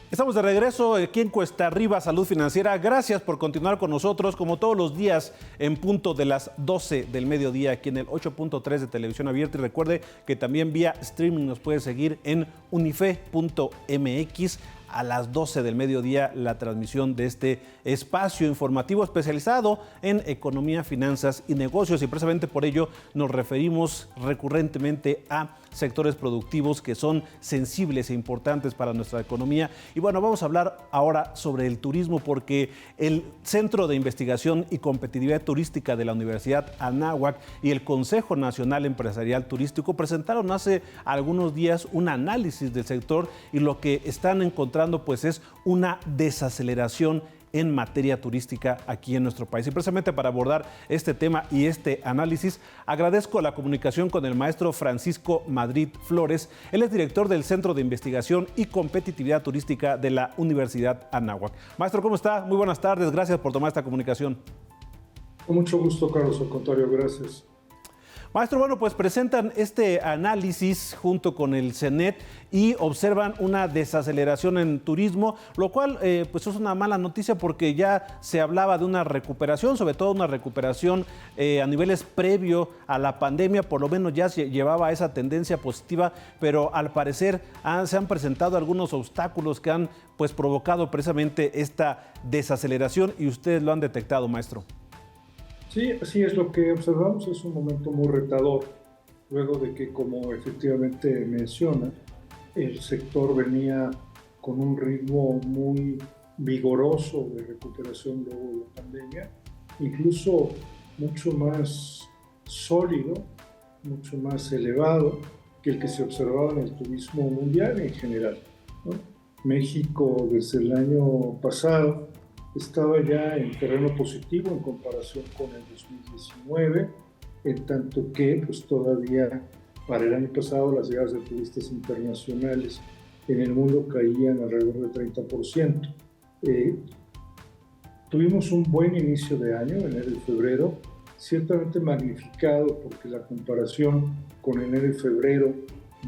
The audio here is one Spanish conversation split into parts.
Estamos de regreso aquí en Cuesta Arriba Salud Financiera. Gracias por continuar con nosotros, como todos los días, en punto de las 12 del mediodía, aquí en el 8.3 de Televisión Abierta. Y recuerde que también vía streaming nos puede seguir en unife.mx. A las 12 del mediodía, la transmisión de este espacio informativo especializado en economía, finanzas y negocios. Y precisamente por ello nos referimos recurrentemente a sectores productivos que son sensibles e importantes para nuestra economía. Y bueno, vamos a hablar ahora sobre el turismo, porque el Centro de Investigación y Competitividad Turística de la Universidad Anáhuac y el Consejo Nacional Empresarial Turístico presentaron hace algunos días un análisis del sector, y lo que están encontrando pues es una desaceleración en materia turística aquí en nuestro país. Y precisamente para abordar este tema y este análisis, agradezco la comunicación con el maestro Francisco Madrid Flores. Él es director del Centro de Investigación y Competitividad Turística de la Universidad Anáhuac. Maestro, ¿cómo está? Muy buenas tardes. Gracias por tomar esta comunicación. Con mucho gusto, Carlos. Al contrario, gracias. Maestro, bueno, pues presentan este análisis junto con el CENET y observan una desaceleración en turismo, lo cual pues es una mala noticia, porque ya se hablaba de una recuperación, sobre todo una recuperación a niveles previo a la pandemia. Por lo menos ya se llevaba esa tendencia positiva, pero al parecer se han presentado algunos obstáculos que han pues provocado precisamente esta desaceleración, y ustedes lo han detectado, maestro. Sí, así es. Lo que observamos es un momento muy retador, luego de que, como efectivamente menciona, el sector venía con un ritmo muy vigoroso de recuperación luego de la pandemia, incluso mucho más sólido, mucho más elevado que el que se observaba en el turismo mundial en general, ¿no? México, desde el año pasado, estaba ya en terreno positivo en comparación con el 2019, en tanto que pues todavía para el año pasado las llegadas de turistas internacionales en el mundo caían alrededor del 30%. Tuvimos un buen inicio de año, enero y febrero, ciertamente magnificado porque la comparación con enero y febrero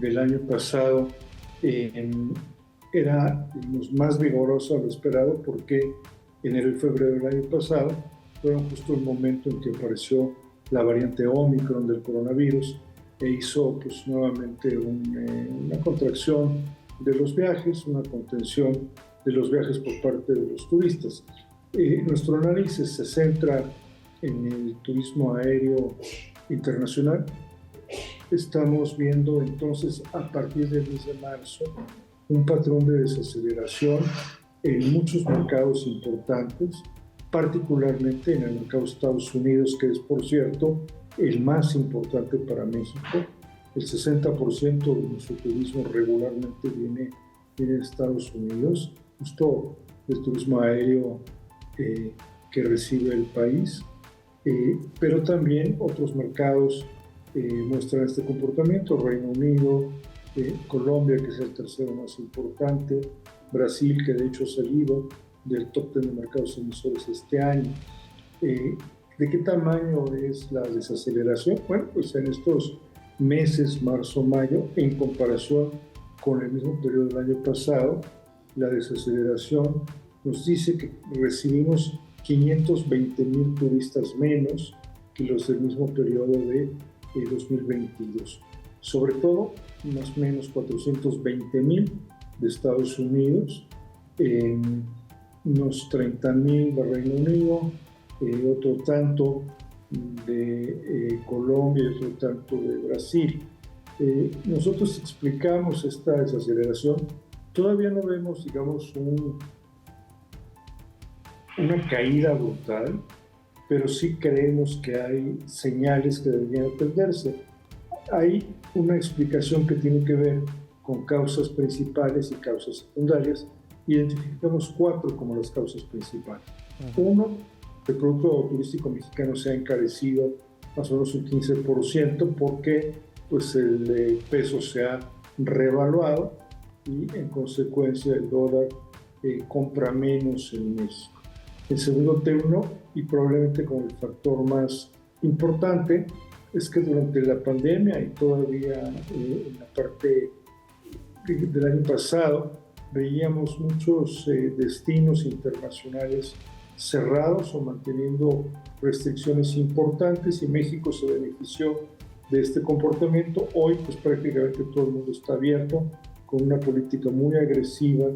del año pasado era más vigorosa a lo esperado, porque enero y febrero del año pasado fueron justo el momento en que apareció la variante Omicron del coronavirus e hizo pues nuevamente una contracción de los viajes, una contención de los viajes por parte de los turistas. Nuestro análisis se centra en el turismo aéreo internacional. Estamos viendo entonces, a partir del mes de marzo, un patrón de desaceleración en muchos mercados importantes, particularmente en el mercado de Estados Unidos, que es, por cierto, el más importante para México. El 60% de nuestro turismo regularmente viene de Estados Unidos, justo el turismo aéreo que recibe el país, pero también otros mercados muestran este comportamiento: Reino Unido, Colombia, que es el tercero más importante, Brasil, que de hecho ha salido del top 10 de mercados emisores este año. ¿De qué tamaño es la desaceleración? Bueno, pues en estos meses, marzo, mayo, en comparación con el mismo periodo del año pasado, la desaceleración nos dice que recibimos 520,000 turistas menos que los del mismo periodo de 2022. Sobre todo, más o menos 420,000 de Estados Unidos, unos 30,000 de Reino Unido, otro tanto de Colombia y otro tanto de Brasil. Nosotros explicamos esta desaceleración. Todavía no vemos, digamos, una caída brutal, pero sí creemos que hay señales que deberían atenderse. Hay una explicación que tiene que ver con causas principales y causas secundarias. Identificamos 4 como las causas principales. Uno, el producto turístico mexicano se ha encarecido más o menos un 15%, porque pues el peso se ha revaluado y en consecuencia el dólar compra menos en México. El segundo tema, y probablemente como el factor más importante, es que durante la pandemia y todavía en la parte del año pasado, veíamos muchos destinos internacionales cerrados o manteniendo restricciones importantes, y México se benefició de este comportamiento. Hoy pues prácticamente todo el mundo está abierto, con una política muy agresiva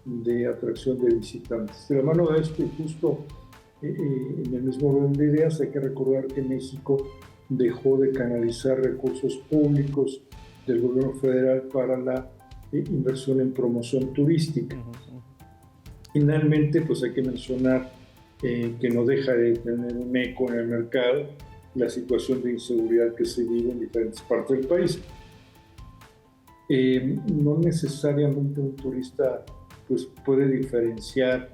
de atracción de visitantes. De la mano de esto, y justo en el mismo orden de ideas, hay que recordar que México dejó de canalizar recursos públicos del gobierno federal para la inversión en promoción turística. Finalmente, pues hay que mencionar que no deja de tener un eco en el mercado la situación de inseguridad que se vive en diferentes partes del país. No necesariamente un turista pues, puede diferenciar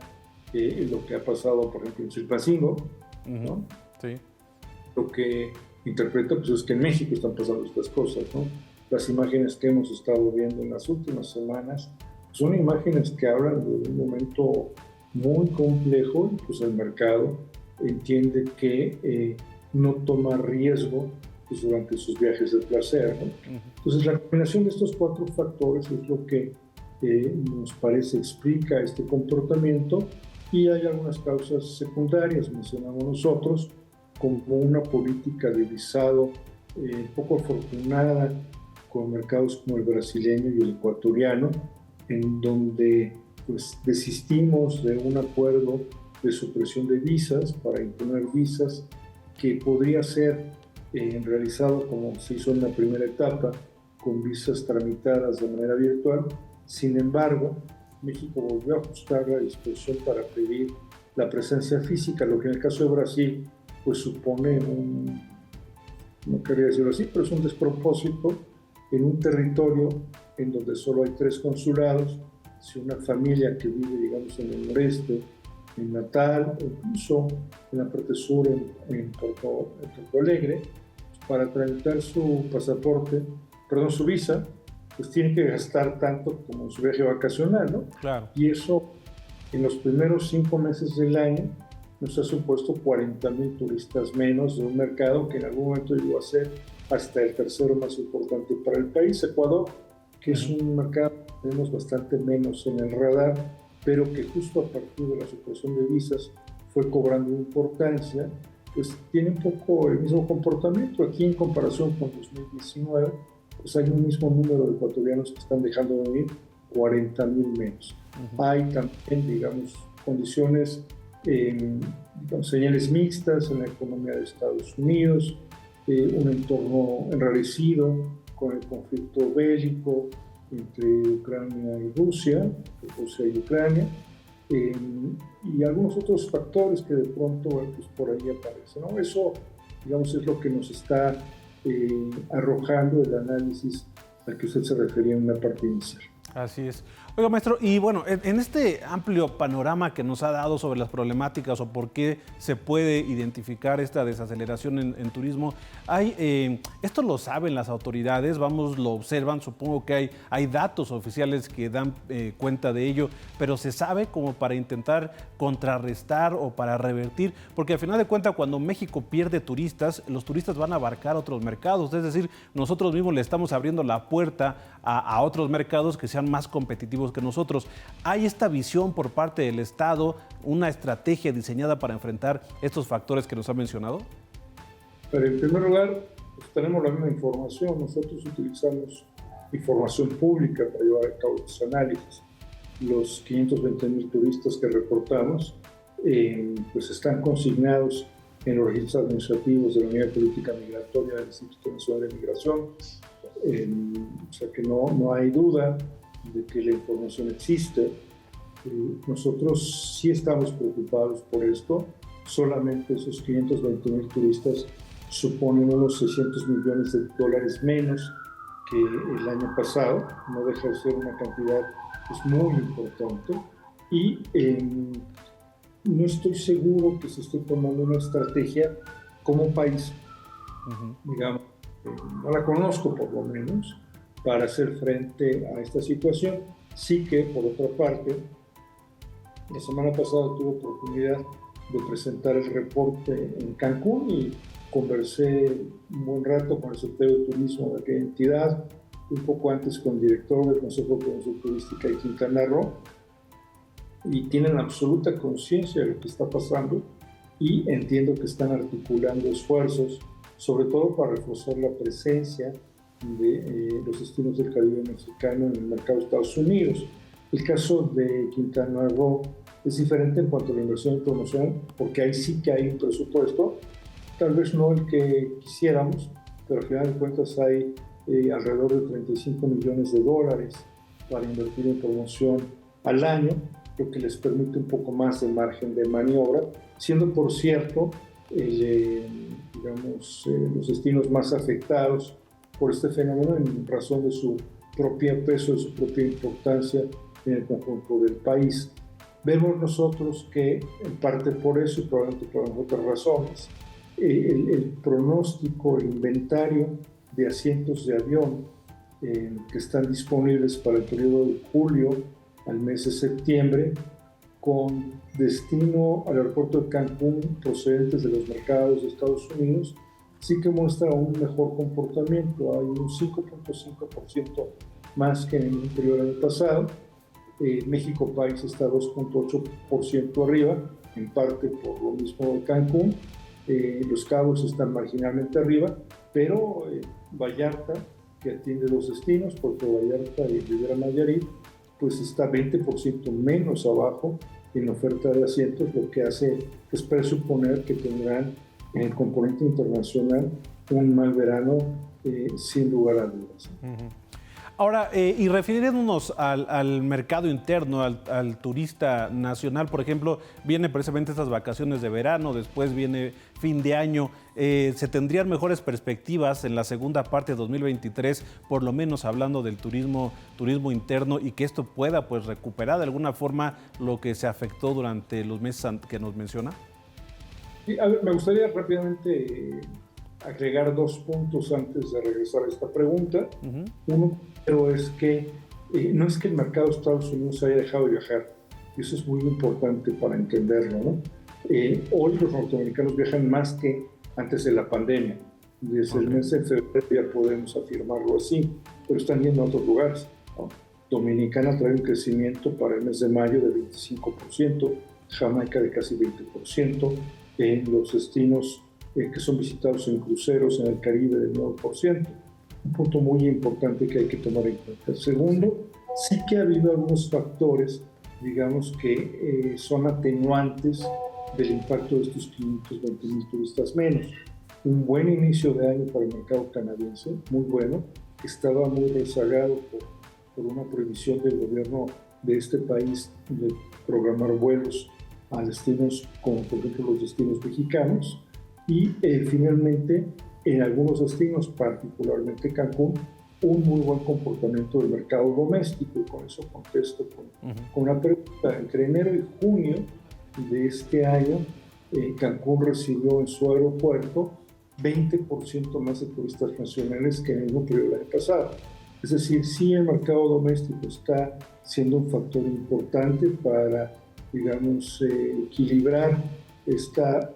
lo que ha pasado, por ejemplo, en Chilpancingo, ¿no? Sí. Lo que interpreta pues, es que en México están pasando estas cosas, ¿no? Las imágenes que hemos estado viendo en las últimas semanas son imágenes que hablan de un momento muy complejo, pues el mercado entiende que no toma riesgo pues, durante sus viajes de placer, ¿no? Entonces la combinación de estos 4 factores es lo que nos parece explica este comportamiento, y hay algunas causas secundarias, mencionamos nosotros, como una política de visado poco afortunada con mercados como el brasileño y el ecuatoriano, en donde pues, desistimos de un acuerdo de supresión de visas para imponer visas que podría ser realizado como se hizo en la primera etapa, con visas tramitadas de manera virtual. Sin embargo, México volvió a ajustar la disposición para pedir la presencia física, lo que en el caso de Brasil pues supone no quería decirlo así, pero es un despropósito en un territorio en donde solo hay 3 consulados. Si una familia que vive, digamos, en el noreste, en Natal, o incluso en la parte sur, en Porto Alegre, para tramitar su pasaporte, su visa, pues tiene que gastar tanto como en su viaje vacacional, ¿no? Claro. Y eso, en los primeros 5 meses del año, nos ha supuesto 40,000 turistas menos de un mercado que en algún momento llegó a ser hasta el tercero más importante para el país, Ecuador, que es un mercado que tenemos bastante menos en el radar, pero que justo a partir de la supresión de visas fue cobrando importancia, pues tiene un poco el mismo comportamiento. Aquí en comparación con 2019, pues hay un mismo número de ecuatorianos que están dejando de venir, 40,000 menos. Hay también, digamos, condiciones, digamos, señales mixtas en la economía de Estados Unidos, un entorno enrarecido con el conflicto bélico entre Ucrania y Rusia y Ucrania, y algunos otros factores que de pronto pues, por ahí aparecen, ¿no? Eso, digamos, es lo que nos está arrojando el análisis al que usted se refería en una parte inicial. Así es. Oiga, maestro, y bueno, en este amplio panorama que nos ha dado sobre las problemáticas o por qué se puede identificar esta desaceleración en turismo, esto lo saben las autoridades, lo observan, supongo que hay datos oficiales que dan cuenta de ello, pero se sabe como para intentar contrarrestar o para revertir, porque al final de cuentas cuando México pierde turistas, los turistas van a abarcar otros mercados, es decir, nosotros mismos le estamos abriendo la puerta a otros mercados que sean más competitivos que nosotros. ¿Hay esta visión por parte del Estado, una estrategia diseñada para enfrentar estos factores que nos ha mencionado? Pero en primer lugar, pues tenemos la misma información. Nosotros utilizamos información pública para llevar a cabo estos análisis. Los 520,000 turistas que reportamos pues están consignados en los registros administrativos de la Unidad de Política Migratoria del Instituto Nacional de Migración. O sea que no hay duda de que la información existe. Nosotros sí estamos preocupados por esto. Solamente esos 520,000 turistas suponen unos $600 millones menos que el año pasado. No deja de ser una cantidad pues, muy importante. Y no estoy seguro que se esté tomando una estrategia como país, digamos, no la conozco por lo menos, para hacer frente a esta situación. Sí que, por otra parte, la semana pasada tuve oportunidad de presentar el reporte en Cancún y conversé un buen rato con el secretario de Turismo de aquella entidad, un poco antes con el director del Consejo de Promoción Turística de Quintana Roo, y tienen absoluta conciencia de lo que está pasando y entiendo que están articulando esfuerzos, sobre todo para reforzar la presencia de los destinos del Caribe mexicano en el mercado de Estados Unidos. El caso de Quintana Roo es diferente en cuanto a la inversión en promoción, porque ahí sí que hay un presupuesto, tal vez no el que quisiéramos, pero al final de cuentas hay alrededor de 35 millones de dólares para invertir en promoción al año, lo que les permite un poco más de margen de maniobra, siendo por cierto los destinos más afectados por este fenómeno en razón de su propio peso, de su propia importancia en el conjunto del país. Vemos nosotros que, en parte por eso y probablemente por otras razones, el pronóstico, el inventario de asientos de avión que están disponibles para el periodo de julio al mes de septiembre, con destino al aeropuerto de Cancún procedentes de los mercados de Estados Unidos, sí que muestra un mejor comportamiento. Hay un 5.5% más que en el periodo del año pasado. México país está 2.8% arriba, en parte por lo mismo de Cancún. Los Cabos están marginalmente arriba, pero Vallarta, que atiende los destinos, Puerto Vallarta y Riviera Nayarit, pues está 20% menos abajo en la oferta de asientos, lo que hace es presuponer que tendrán en el componente internacional un mal verano sin lugar a dudas. Uh-huh. Ahora, y refiriéndonos al mercado interno, al turista nacional, por ejemplo, viene precisamente estas vacaciones de verano, después viene fin de año, ¿se tendrían mejores perspectivas en la segunda parte de 2023, por lo menos hablando del turismo interno, y que esto pueda pues recuperar de alguna forma lo que se afectó durante los meses que nos menciona? Sí, a ver, me gustaría rápidamente agregar 2 puntos antes de regresar a esta pregunta. Uh-huh. Uno, pero es que no es que el mercado de Estados Unidos haya dejado de viajar, y eso es muy importante para entenderlo, ¿no? Hoy los norteamericanos viajan más que antes de la pandemia. Desde el mes de febrero ya podemos afirmarlo así, pero están yendo a otros lugares, ¿no? Dominicana trae un crecimiento para el mes de mayo de 25%, Jamaica de casi 20%, los destinos que son visitados en cruceros en el Caribe del 9%. Un punto muy importante que hay que tomar en cuenta. Segundo, sí que ha habido algunos factores, digamos, que son atenuantes del impacto de estos 520,000 turistas menos. Un buen inicio de año para el mercado canadiense, muy bueno, estaba muy rezagado por una prohibición del gobierno de este país de programar vuelos a destinos como por ejemplo los destinos mexicanos, y finalmente en algunos destinos, particularmente Cancún, un muy buen comportamiento del mercado doméstico, y con eso contesto con una pregunta. Entre enero y junio de este año, Cancún recibió en su aeropuerto 20% más de turistas nacionales que en el mismo periodo del año pasado. Es decir, sí, el mercado doméstico está siendo un factor importante para, digamos, equilibrar esta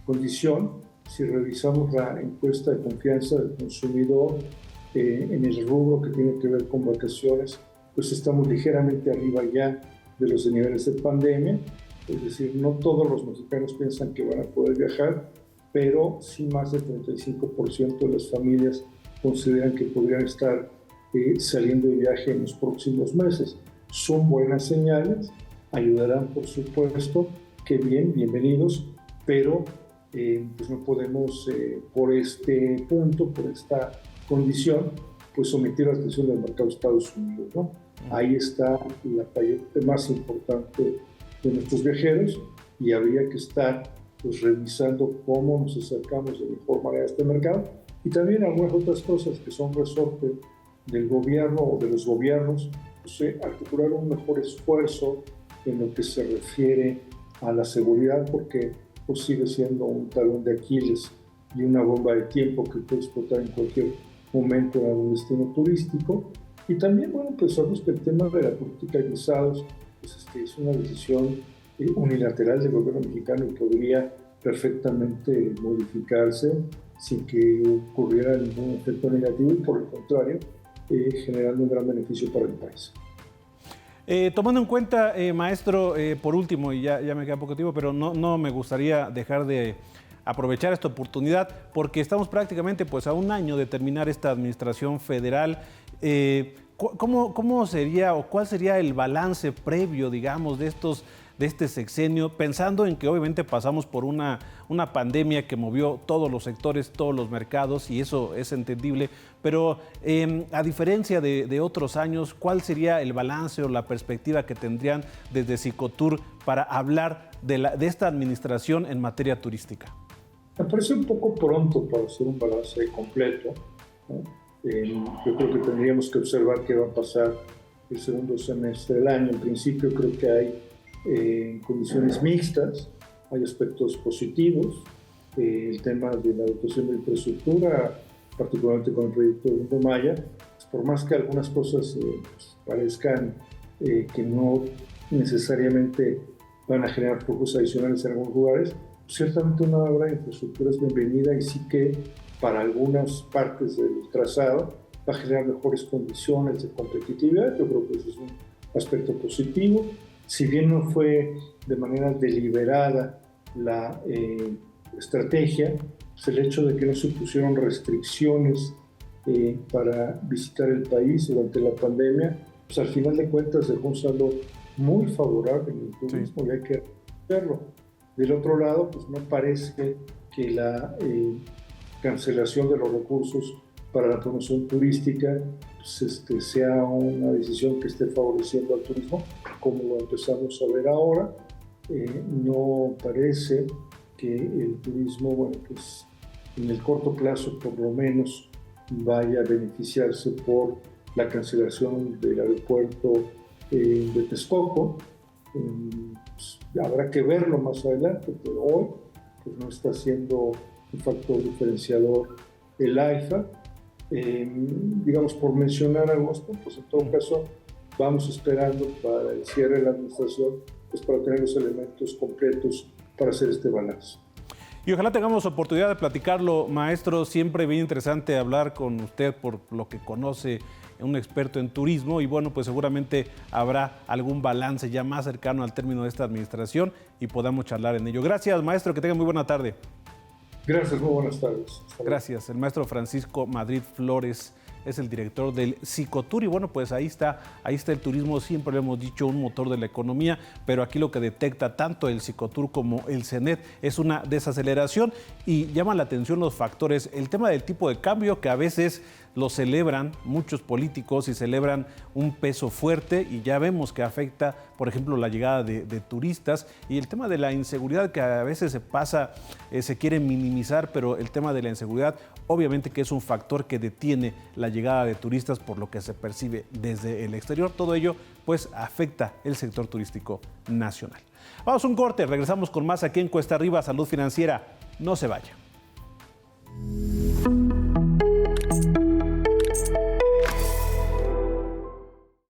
condición. Si revisamos la encuesta de confianza del consumidor en el rubro que tiene que ver con vacaciones, pues estamos ligeramente arriba ya de los niveles de pandemia. Es decir, no todos los mexicanos piensan que van a poder viajar, pero sí más del 35% de las familias consideran que podrían estar saliendo de viaje en los próximos meses. Son buenas señales, ayudarán por supuesto, que bienvenidos, pero pues no podemos por este punto, por esta condición, pues someter la atención del mercado de Estados Unidos, ¿no? Ahí está la parte más importante de nuestros viajeros, y habría que estar pues revisando cómo nos acercamos de mejor manera a este mercado, y también algunas otras cosas que son resorte del gobierno o de los gobiernos, pues, articular un mejor esfuerzo en lo que se refiere a la seguridad, porque pues sigue siendo un talón de Aquiles y una bomba de tiempo que puede explotar en cualquier momento en algún destino turístico. Y también, bueno, pensamos que el tema de la política de visados pues es una decisión unilateral del gobierno mexicano y podría perfectamente modificarse sin que ocurriera ningún efecto negativo y por el contrario, generando un gran beneficio para el país. Tomando en cuenta, maestro, por último, y ya me queda poco tiempo, pero no me gustaría dejar de aprovechar esta oportunidad porque estamos prácticamente pues, a un año de terminar esta administración federal. ¿Cómo sería o cuál sería el balance previo, digamos, de este sexenio, pensando en que obviamente pasamos por una pandemia que movió todos los sectores, todos los mercados, y eso es entendible, pero a diferencia de otros años, ¿cuál sería el balance o la perspectiva que tendrían desde Cicotur para hablar de esta administración en materia turística? Me parece un poco pronto para hacer un balance completo, ¿no? Yo creo que tendríamos que observar qué va a pasar el segundo semestre del año. En principio creo que hay condiciones mixtas, hay aspectos positivos, el tema de la dotación de infraestructura, particularmente con el proyecto de Mundo Maya, pues por más que algunas cosas pues parezcan que no necesariamente van a generar flujos adicionales en algunos lugares, pues ciertamente una obra de infraestructura es bienvenida y sí que para algunas partes del trazado va a generar mejores condiciones de competitividad. Yo creo que ese es un aspecto positivo. Si bien no fue de manera deliberada la estrategia, pues el hecho de que no se pusieron restricciones para visitar el país durante la pandemia, pues al final de cuentas dejó un saldo muy favorable en el turismo, sí. Y hay que verlo. Del otro lado, pues no parece que la cancelación de los recursos para la promoción turística pues sea una decisión que esté favoreciendo al turismo, como lo empezamos a ver ahora. No parece que el turismo, bueno, pues en el corto plazo por lo menos vaya a beneficiarse por la cancelación del aeropuerto de Texcoco. Pues, habrá que verlo más adelante, pero hoy pues no está siendo un factor diferenciador el AIFA. Digamos, por mencionar algo, pues en todo caso vamos esperando para el cierre de la administración, pues para tener los elementos completos para hacer este balance. Y ojalá tengamos oportunidad de platicarlo, maestro. Siempre bien interesante hablar con usted por lo que conoce, un experto en turismo, y bueno, pues seguramente habrá algún balance ya más cercano al término de esta administración y podamos charlar en ello. Gracias, maestro, que tenga muy buena tarde. Gracias, muy buenas tardes. Gracias. El maestro Francisco Madrid Flores es el director del Cicotur y bueno, pues ahí está el turismo, siempre lo hemos dicho, un motor de la economía, pero aquí lo que detecta tanto el Cicotur como el CENET es una desaceleración y llaman la atención los factores, el tema del tipo de cambio que a veces lo celebran muchos políticos y celebran un peso fuerte y ya vemos que afecta, por ejemplo, la llegada de turistas y el tema de la inseguridad que a veces se quiere minimizar, pero el tema de la inseguridad obviamente que es un factor que detiene la llegada de turistas por lo que se percibe desde el exterior. Todo ello pues afecta el sector turístico nacional. Vamos a un corte, regresamos con más aquí en Cuesta Arriba Salud Financiera. No se vaya.